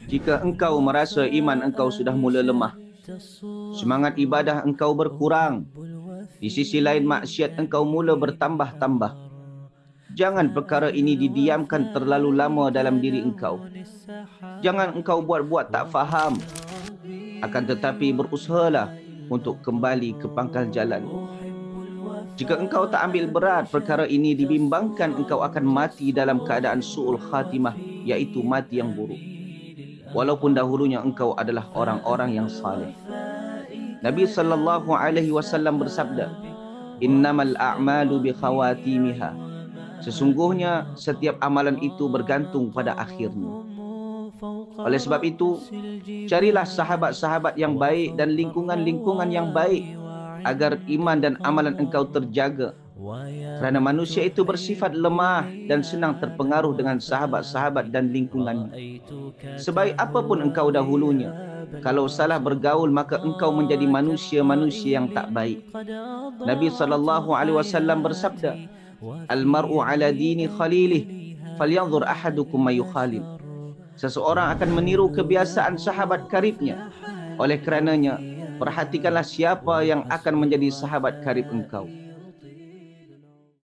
Jika engkau merasa iman engkau sudah mula lemah, semangat ibadah engkau berkurang, di sisi lain maksiat engkau mula bertambah-tambah, jangan perkara ini didiamkan terlalu lama dalam diri engkau. Jangan engkau buat-buat tak faham, akan tetapi berusahalah untuk kembali ke pangkal jalan. Jika engkau tak ambil berat perkara ini, dibimbangkan engkau akan mati dalam keadaan su'ul khatimah, iaitu mati yang buruk, walaupun dahulunya engkau adalah orang-orang yang saleh. Nabi SAW bersabda, "Innamal a'malu bi khawatimiha." Sesungguhnya setiap amalan itu bergantung pada akhirnya. Oleh sebab itu, carilah sahabat-sahabat yang baik dan lingkungan-lingkungan yang baik agar iman dan amalan engkau terjaga. Kerana manusia itu bersifat lemah dan senang terpengaruh dengan sahabat-sahabat dan lingkungannya. Sebaik apapun engkau dahulunya, kalau salah bergaul maka engkau menjadi manusia-manusia yang tak baik. Nabi SAW bersabda, "Al-mar'u ala dini khalilih, falyanzur ahadukum ma yukhalil." Seseorang akan meniru kebiasaan sahabat karibnya. Oleh kerananya, perhatikanlah siapa yang akan menjadi sahabat karib engkau.